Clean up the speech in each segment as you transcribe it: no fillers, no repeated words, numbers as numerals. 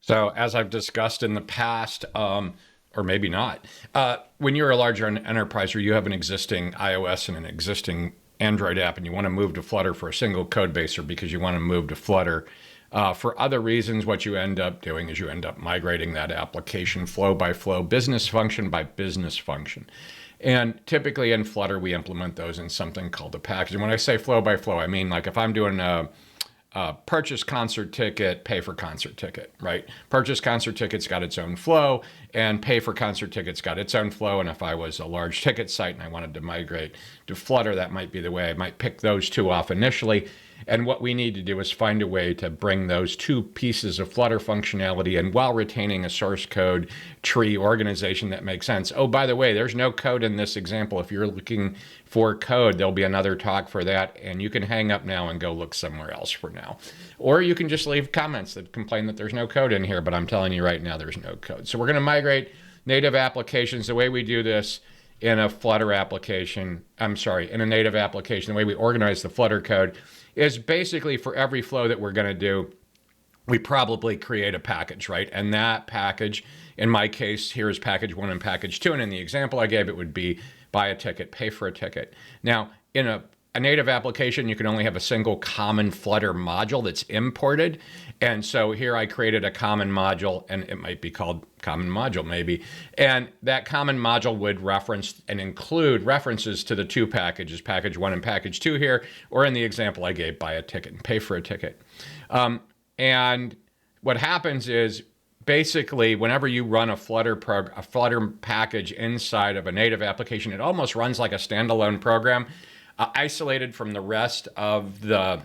So, as I've discussed in the past, or maybe not, when you're a larger enterprise or you have an existing iOS and an existing Android app and you want to move to Flutter for a single code base or because you want to move to Flutter for other reasons, what you end up doing is you end up migrating that application flow by flow, business function by business function. And typically in Flutter, we implement those in something called a package. And when I say flow by flow, I mean like if I'm doing purchase concert ticket, pay for concert ticket, right? Purchase concert ticket's got its own flow, and pay for concert ticket's got its own flow. And if I was a large ticket site and I wanted to migrate to Flutter, that might be the way I might pick those two off initially. And what we need to do is find a way to bring those two pieces of Flutter functionality in while retaining a source code tree organization that makes sense. Oh, by the way, there's no code in this example. If you're looking for code, there'll be another talk for that, and you can hang up now and go look somewhere else for now. Or you can just leave comments that complain that there's no code in here, but I'm telling you right now there's no code. So we're going to migrate native applications. The way we do this in a Flutter application, in a native application, the way we organize the Flutter code is basically for every flow that we're going to do, we probably create a package, right? And that package, in my case, here is package one and package two. And in the example I gave, it would be buy a ticket, pay for a ticket. Now, in a native application, you can only have a single common Flutter module that's imported. And so here I created a common module, and it might be called common module maybe. And that common module would reference and include references to the two packages, package one and package two here, or in the example I gave, buy a ticket and pay for a ticket. And what happens is basically whenever you run a Flutter package inside of a native application, it almost runs like a standalone program, isolated from the rest of the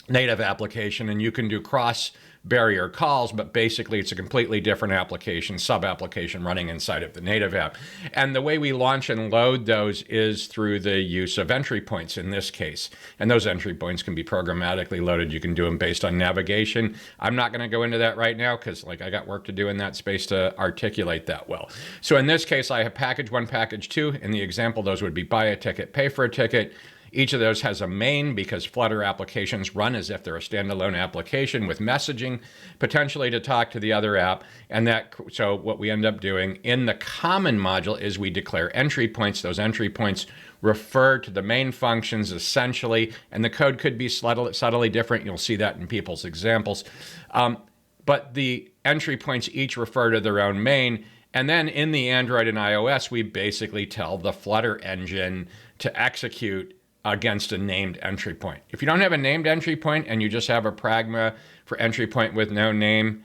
native application, and you can do cross-barrier calls, but basically it's a completely different application, sub-application running inside of the native app. And the way we launch and load those is through the use of entry points in this case. And those entry points can be programmatically loaded. You can do them based on navigation. I'm not going to go into that right now because I got work to do in that space to articulate that well. So in this case, I have package one, package two. In the example, those would be buy a ticket, pay for a ticket. Each of those has a main because Flutter applications run as if they're a standalone application with messaging, potentially to talk to the other app. And so what we end up doing in the common module is we declare entry points. Those entry points refer to the main functions essentially, and the code could be subtly different. You'll see that in people's examples. But the entry points each refer to their own main. And then in the Android and iOS, we basically tell the Flutter engine to execute against a named entry point. If you don't have a named entry point and you just have a pragma for entry point with no name,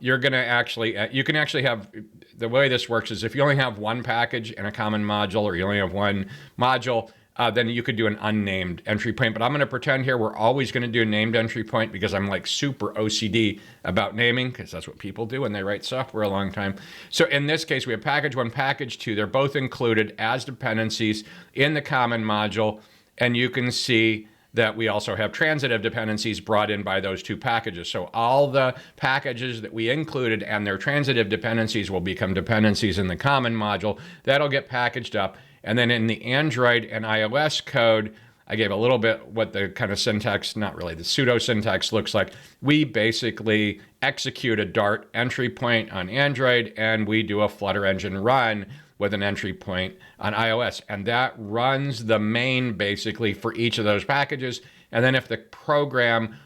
you're going to you can actually have, the way this works is if you only have one package in a common module or you only have one module, then you could do an unnamed entry point. But I'm going to pretend here we're always going to do a named entry point because I'm like super OCD about naming because that's what people do when they write software a long time. So in this case, we have package one, package two. They're both included as dependencies in the common module. And you can see that we also have transitive dependencies brought in by those two packages. So all the packages that we included and their transitive dependencies will become dependencies in the common module. That'll get packaged up. And then in the Android and iOS code, I gave a little bit what the kind of syntax, not really the pseudo syntax looks like. We basically execute a Dart entry point on Android and we do a Flutter engine run with an entry point on iOS. And that runs the main basically for each of those packages. And then if the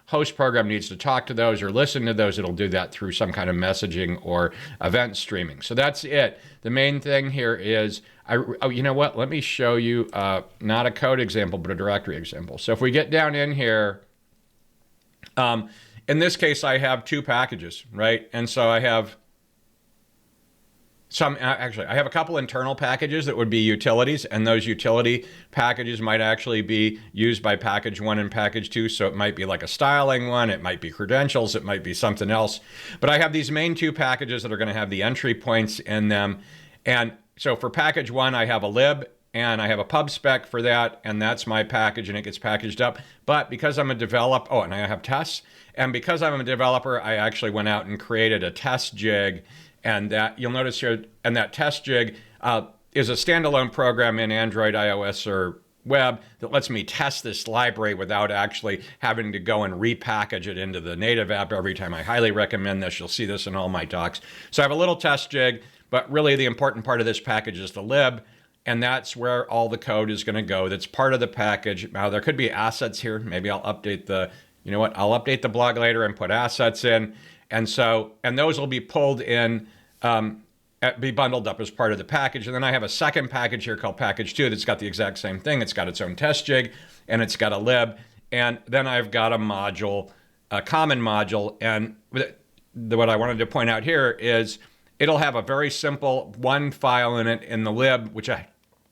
host program needs to talk to those or listen to those, it'll do that through some kind of messaging or event streaming. So that's it. The main thing here is, you know what? Let me show you not a code example, but a directory example. So if we get down in here, in this case, I have two packages, right? And so I have I have a couple internal packages that would be utilities, and those utility packages might actually be used by package one and package two. So it might be like a styling one, it might be credentials, it might be something else. But I have these main two packages that are going to have the entry points in them. And so for package one, I have a lib and I have a pub spec for that, and that's my package and it gets packaged up. But because I'm a developer, and I have tests, and because I'm a developer, I actually went out and created a test jig. And that you'll notice here, and that test jig is a standalone program in Android, iOS, or web that lets me test this library without actually having to go and repackage it into the native app every time. I highly recommend this. You'll see this in all my talks. So I have a little test jig, but really the important part of this package is the lib. And that's where all the code is going to go. That's part of the package. Now, there could be assets here. Maybe I'll update the, you know what, I'll update the blog later and put assets in. And those will be pulled in, be bundled up as part of the package. And then I have a second package here called package 2 that's got the exact same thing. It's got its own test jig and it's got a lib. And then I've got a module, a common module. And what I wanted to point out here is it'll have a very simple one file in it in the lib, which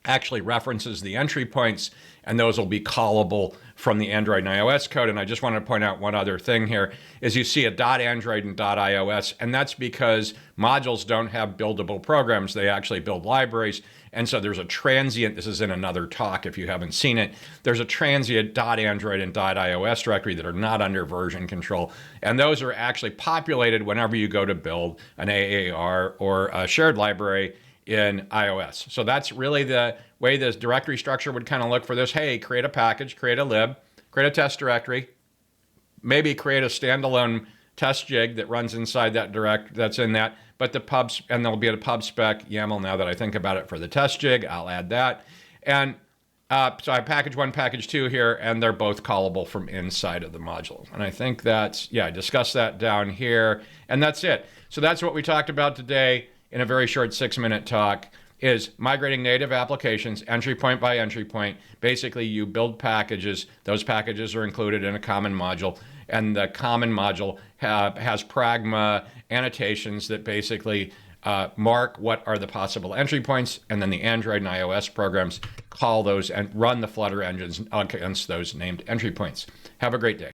actually references the entry points, and those will be callable from the Android and iOS code. And I just wanted to point out one other thing here is you see a .android and .iOS, and that's because modules don't have buildable programs. They actually build libraries. And so there's a transient, this is in another talk if you haven't seen it, there's a transient .android and .iOS directory that are not under version control. And those are actually populated whenever you go to build an AAR or a shared library in iOS. So that's really the way this directory structure would kind of look for this. Hey, create a package, create a lib, create a test directory, maybe create a standalone test jig that runs inside that that's in that, but the pubs, and there'll be a pub spec YAML now that I think about it for the test jig. I'll add that. And so I have package 1, package 2 here, and they're both callable from inside of the module. And I think that's, yeah, I discussed that down here, and that's it. So that's what we talked about today in a very short 6-minute talk, is migrating native applications, entry point by entry point. Basically, you build packages. Those packages are included in a common module, and the common module has pragma annotations that basically mark what are the possible entry points, and then the Android and iOS programs call those and run the Flutter engines against those named entry points. Have a great day.